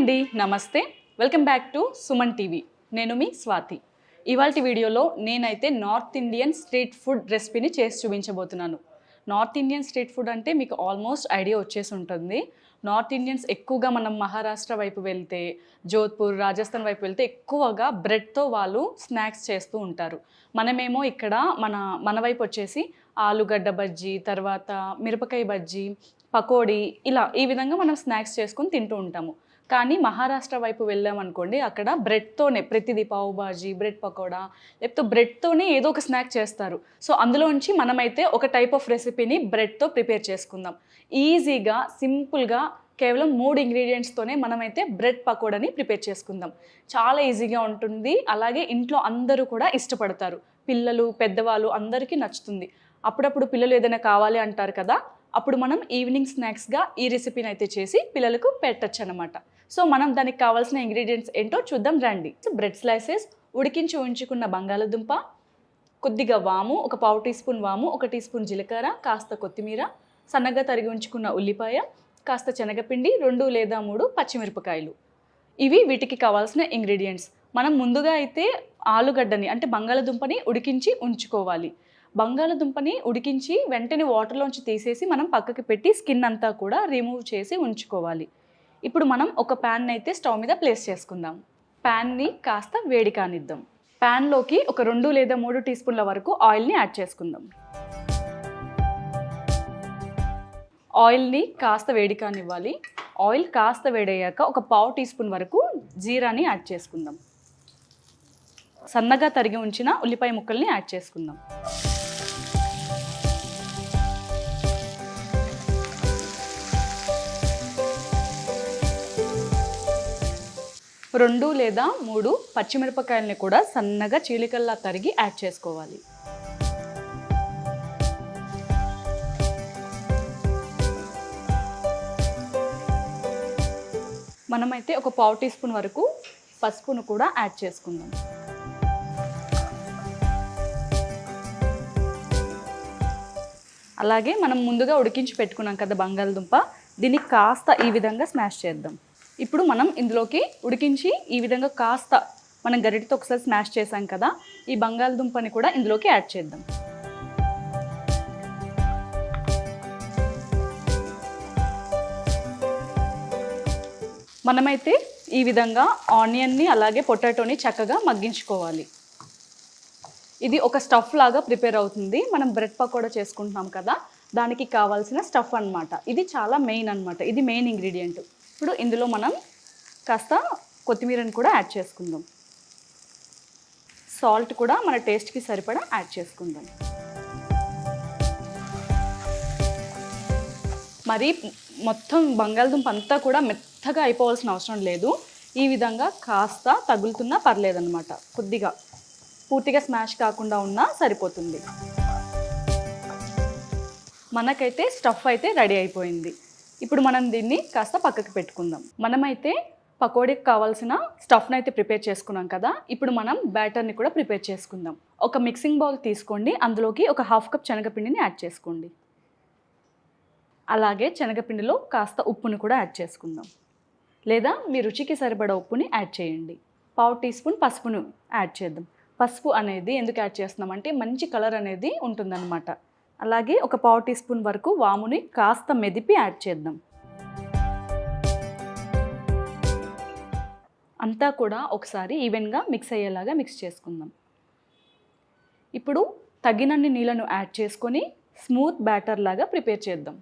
అండి, నమస్తే. Welcome back to Suman TV. నేను మీ స్వాతి. ఇవాల్టి వీడియోలో నేనైతే నార్త్ ఇండియన్ స్ట్రీట్ ఫుడ్ రెసిపీని చేసి చూపించబోతున్నాను. నార్త్ ఇండియన్ స్ట్రీట్ ఫుడ్ అంటే మీకు ఆల్మోస్ట్ ఐడియా వచ్చేసి ఉంటుంది. నార్త్ ఇండియన్స్ ఎక్కువగా మనం మహారాష్ట్ర వైపు వెళ్తే, జోధ్పూర్, రాజస్థాన్ వైపు వెళ్తే ఎక్కువగా బ్రెడ్తో వాళ్ళు స్నాక్స్ చేస్తూ ఉంటారు. మనమేమో ఇక్కడ మన వైపు వచ్చేసి ఆలుగడ్డ బజ్జీ, తర్వాత మిరపకాయ బజ్జీ, పకోడీ, ఇలా ఈ విధంగా మనం స్నాక్స్ చేసుకొని తింటూ ఉంటాము. కానీ మహారాష్ట్ర వైపు వెళ్ళామనుకోండి, అక్కడ బ్రెడ్తోనే ప్రతిదీ పావు బాజీ, బ్రెడ్ పకోడా, లేకపోతే బ్రెడ్తోనే ఏదో ఒక స్నాక్ చేస్తారు. సో అందులోంచి మనమైతే ఒక టైప్ ఆఫ్ రెసిపీని బ్రెడ్తో ప్రిపేర్ చేసుకుందాం. ఈజీగా, సింపుల్గా, కేవలం 3 ఇంగ్రీడియంట్స్తోనే మనమైతే బ్రెడ్ పకోడాని ప్రిపేర్ చేసుకుందాం. చాలా ఈజీగా ఉంటుంది. అలాగే ఇంట్లో అందరూ కూడా ఇష్టపడతారు. పిల్లలు, పెద్దవాళ్ళు అందరికీ నచ్చుతుంది. అప్పుడప్పుడు పిల్లలు ఏదైనా కావాలి అంటారు కదా, అప్పుడు మనం ఈవినింగ్ స్నాక్స్గా ఈ రెసిపీని అయితే చేసి పిల్లలకు పెట్టచ్చు అనమాట. సో మనం దానికి కావాల్సిన ఇంగ్రీడియంట్స్ ఏంటో చూద్దాం రండి. బ్రెడ్ స్లైసెస్, ఉడికించి ఉంచుకున్న బంగాళదుంప, కొద్దిగా వాము, ఒక పావు టీ స్పూన్ వాము, 1 టీ స్పూన్ జీలకర్ర, కాస్త కొత్తిమీర, సన్నగా తరిగి ఉంచుకున్న ఉల్లిపాయ, కాస్త శనగపిండి, 2 లేదా 3 పచ్చిమిరపకాయలు. ఇవి వీటికి కావాల్సిన ఇంగ్రీడియంట్స్. మనం ముందుగా అయితే ఆలుగడ్డని అంటే బంగాళదుంపని ఉడికించి ఉంచుకోవాలి. బంగాళదుంపని ఉడికించి వెంటనే వాటర్లోంచి తీసేసి మనం పక్కకి పెట్టి స్కిన్ అంతా కూడా రిమూవ్ చేసి ఉంచుకోవాలి. ఇప్పుడు మనం ఒక ప్యాన్ అయితే స్టవ్ మీద ప్లేస్ చేసుకుందాం. ప్యాన్ని కాస్త వేడి కానిద్దాం. ప్యాన్లోకి ఒక 2 లేదా 3 టీ స్పూన్ల వరకు ఆయిల్ని యాడ్ చేసుకుందాం. ఆయిల్ని కాస్త వేడి కానివ్వాలి. ఆయిల్ కాస్త వేడయ్యాక ఒక పావు టీ స్పూన్ వరకు జీరాని యాడ్ చేసుకుందాం. సన్నగా తరిగి ఉంచిన ఉల్లిపాయ ముక్కల్ని యాడ్ చేసుకుందాం. 2 లేదా 3 పచ్చిమిరపకాయలని కూడా సన్నగా చీలికల్లా తరిగి యాడ్ చేసుకోవాలి. మనమైతే ఒక పావు టీ స్పూన్ వరకు పసుపును కూడా యాడ్ చేసుకుందాం. అలాగే మనం ముందుగా ఉడికించి పెట్టుకున్నాం కదా బంగాళదుంప, దీన్ని కాస్త ఈ విధంగా స్మాష్ చేద్దాం. ఇప్పుడు మనం ఇందులోకి ఉడికించి ఈ విధంగా కాస్త మనం గరిటెతో ఒకసారి స్మాష్ చేసాం కదా, ఈ బంగాళదుంపని కూడా ఇందులోకి యాడ్ చేద్దాం. మనమైతే ఈ విధంగా ఆనియన్ని అలాగే పొటాటోని చక్కగా మగ్గించుకోవాలి. ఇది ఒక స్టఫ్ లాగా ప్రిపేర్ అవుతుంది. మనం బ్రెడ్ పకోడా చేసుకుంటున్నాం కదా, దానికి కావాల్సిన స్టఫ్ అన్నమాట. ఇది చాలా మెయిన్ అన్నమాట. ఇది మెయిన్ ఇంగ్రీడియంట్. ఇప్పుడు ఇందులో మనం కాస్త కొత్తిమీరని కూడా యాడ్ చేసుకుందాం. సాల్ట్ కూడా మన టేస్ట్కి సరిపడా యాడ్ చేసుకుందాం. మరి మొత్తం బంగాళదుంప అంతా కూడా మెత్తగా అయిపోవాల్సిన అవసరం లేదు. ఈ విధంగా కాస్త తగులుతున్నా పర్లేదన్నమాట. కొద్దిగా పూర్తిగా స్మాష్ కాకుండా ఉన్నా సరిపోతుంది. మనకైతే స్టఫ్ అయితే రెడీ అయిపోయింది. ఇప్పుడు మనం దీన్ని కాస్త పక్కకి పెట్టుకుందాం. మనమైతే పకోడీకి కావాల్సిన స్టఫ్ని అయితే ప్రిపేర్ చేసుకున్నాం కదా, ఇప్పుడు మనం బ్యాటర్ని కూడా ప్రిపేర్ చేసుకుందాం. ఒక మిక్సింగ్ బౌల్ తీసుకోండి. అందులోకి ఒక 1/2 కప్ శనగపిండిని యాడ్ చేసుకోండి. అలాగే శనగపిండిలో కాస్త ఉప్పుని కూడా యాడ్ చేసుకుందాం. లేదా మీ రుచికి సరిపడా ఉప్పుని యాడ్ చేయండి. పావు టీ స్పూన్ పసుపును యాడ్ చేద్దాం. పసుపు అనేది ఎందుకు యాడ్ చేస్తున్నామంటే మంచి కలర్ అనేది ఉంటుందన్నమాట. అలాగే ఒక పావు టీ స్పూన్ వరకు వాముని కాస్త మెదిపి యాడ్ చేద్దాం. అంతా కూడా ఒకసారి ఈవెన్గా మిక్స్ అయ్యేలాగా మిక్స్ చేసుకుందాం. ఇప్పుడు తగినన్ని నీళ్ళను యాడ్ చేసుకొని స్మూత్ బ్యాటర్ లాగా ప్రిపేర్ చేద్దాం.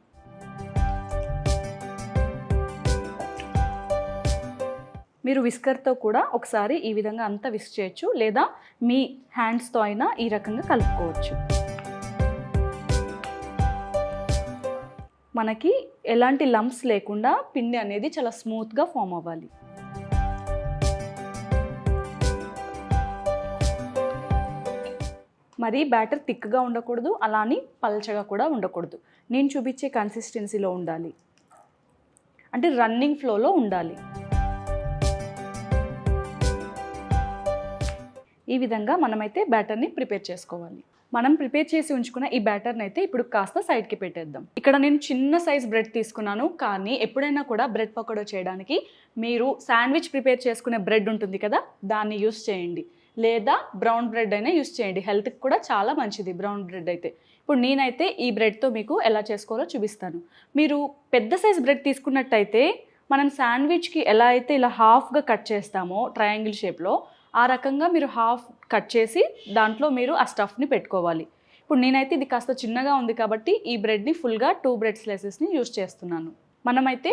మీరు విస్కర్తో కూడా ఒకసారి ఈ విధంగా అంతా విస్క్ చేయొచ్చు, లేదా మీ హ్యాండ్స్తో అయినా ఈ రకంగా కలుపుకోవచ్చు. మనకి ఎలాంటి లంప్స్ లేకుండా పిండి అనేది చాలా స్మూత్గా ఫామ్ అవ్వాలి. మరి బ్యాటర్ థిక్గా ఉండకూడదు, అలాని పల్చగా కూడా ఉండకూడదు. నేను చూపించే కన్సిస్టెన్సీలో ఉండాలి, అంటే రన్నింగ్ ఫ్లోలో ఉండాలి. ఈ విధంగా మనమైతే బ్యాటర్ని ప్రిపేర్ చేసుకోవాలి. మనం ప్రిపేర్ చేసి ఉంచుకున్న ఈ బ్యాటర్ని అయితే ఇప్పుడు కాస్త సైడ్కి పెట్టేద్దాం. ఇక్కడ నేను చిన్న సైజ్ బ్రెడ్ తీసుకున్నాను, కానీ ఎప్పుడైనా కూడా బ్రెడ్ పకోడా చేయడానికి మీరు శాండ్విచ్ ప్రిపేర్ చేసుకునే బ్రెడ్ ఉంటుంది కదా, దాన్ని యూస్ చేయండి. లేదా బ్రౌన్ బ్రెడ్ అయినా యూస్ చేయండి, హెల్త్కి కూడా చాలా మంచిది బ్రౌన్ బ్రెడ్ అయితే. ఇప్పుడు నేనైతే ఈ బ్రెడ్తో మీకు ఎలా చేసుకోవాలో చూపిస్తాను. మీరు పెద్ద సైజ్ బ్రెడ్ తీసుకున్నట్టయితే మనం శాండ్విచ్కి ఎలా అయితే ఇలా హాఫ్గా కట్ చేస్తామో ట్రయాంగిల్ షేప్లో, ఆ రకంగా మీరు హాఫ్ కట్ చేసి దాంట్లో మీరు ఆ స్టఫ్ని పెట్టుకోవాలి. ఇప్పుడు నేనైతే ఇది కాస్త చిన్నగా ఉంది కాబట్టి ఈ బ్రెడ్ని ఫుల్గా 2 బ్రెడ్ స్లైసెస్ని యూస్ చేస్తున్నాను. మనమైతే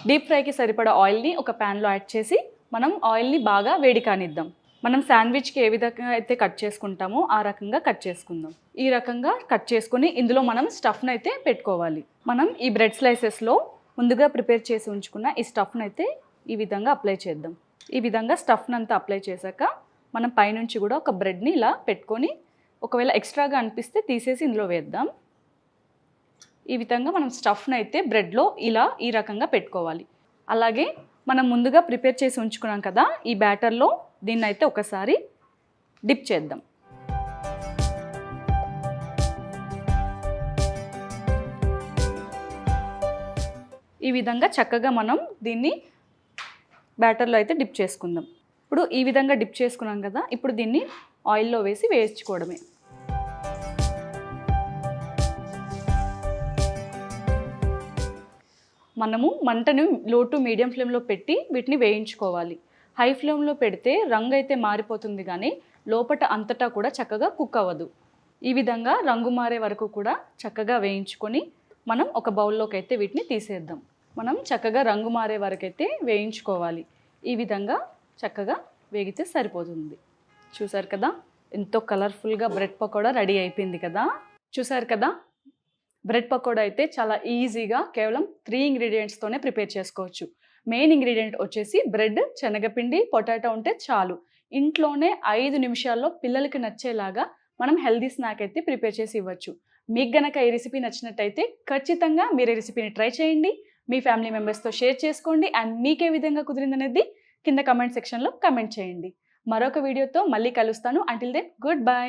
డీప్ ఫ్రైకి సరిపడా ఆయిల్ని ఒక ప్యాన్లో యాడ్ చేసి మనం ఆయిల్ని బాగా వేడి కానిద్దాం. మనం శాండ్విచ్కి ఏ విధంగా అయితే కట్ చేసుకుంటామో ఆ రకంగా కట్ చేసుకుందాం. ఈ రకంగా కట్ చేసుకుని ఇందులో మనం స్టఫ్ని అయితే పెట్టుకోవాలి. మనం ఈ బ్రెడ్ స్లైసెస్లో ముందుగా ప్రిపేర్ చేసి ఉంచుకున్న ఈ స్టఫ్ని అయితే ఈ విధంగా అప్లై చేద్దాం. ఈ విధంగా స్టఫ్ని అంతా అప్లై చేశాక మనం పైనుంచి కూడా ఒక బ్రెడ్ని ఇలా పెట్టుకొని, ఒకవేళ ఎక్స్ట్రాగా అనిపిస్తే తీసేసి ఇందులో వేద్దాం. ఈ విధంగా మనం స్టఫ్ని అయితే బ్రెడ్లో ఇలా ఈ రకంగా పెట్టుకోవాలి. అలాగే మనం ముందుగా ప్రిపేర్ చేసి ఉంచుకున్నాం కదా ఈ బ్యాటర్లో, దీన్ని అయితే ఒకసారి డిప్ చేద్దాం. ఈ విధంగా చక్కగా మనం దీన్ని బ్యాటర్లో అయితే డిప్ చేసుకుందాం. ఇప్పుడు ఈ విధంగా డిప్ చేసుకున్నాం కదా, ఇప్పుడు దీన్ని ఆయిల్లో వేసి వేయించుకోవడమే. మనము మంటను లో టు మీడియం ఫ్లేమ్లో పెట్టి వీటిని వేయించుకోవాలి. హై ఫ్లేమ్లో పెడితే రంగు అయితే మారిపోతుంది, కానీ లోపట అంతటా కూడా చక్కగా కుక్ అవ్వదు. ఈ విధంగా రంగు మారే వరకు కూడా చక్కగా వేయించుకొని మనం ఒక బౌల్లోకి అయితే వీటిని తీసేద్దాం. మనం చక్కగా రంగు మారే వరకు అయితే వేయించుకోవాలి. ఈ విధంగా చక్కగా వేగితే సరిపోతుంది. చూసారు కదా, ఎంతో కలర్ఫుల్గా బ్రెడ్ పకోడా రెడీ అయిపోయింది కదా. చూసారు కదా, బ్రెడ్ పకోడా అయితే చాలా ఈజీగా కేవలం 3 ఇంగ్రీడియంట్స్తోనే ప్రిపేర్ చేసుకోవచ్చు. మెయిన్ ఇంగ్రీడియంట్ వచ్చేసి బ్రెడ్, శనగపిండి, పొటాటో ఉంటే చాలు. ఇంట్లోనే 5 నిమిషాల్లో పిల్లలకి నచ్చేలాగా మనం హెల్దీ స్నాక్ అయితే ప్రిపేర్ చేసి ఇవ్వచ్చు. మీకు గనక ఈ రెసిపీ నచ్చినట్టయితే ఖచ్చితంగా మీరు ఈ రెసిపీని ట్రై చేయండి. మీ ఫ్యామిలీ మెంబర్స్తో షేర్ చేసుకోండి. అండ్ మీకే విధంగా కుదిరిందనేది కింద కమెంట్ సెక్షన్లో కమెంట్ చేయండి. మరొక వీడియోతో మళ్ళీ కలుస్తాను. Until then good bye.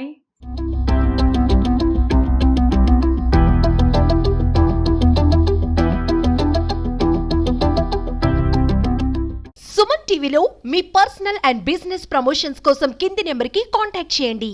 Suman టీవీలో మీ పర్సనల్ అండ్ బిజినెస్ ప్రమోషన్స్ కోసం కింది నెంబర్కి కాంటాక్ట్ చేయండి.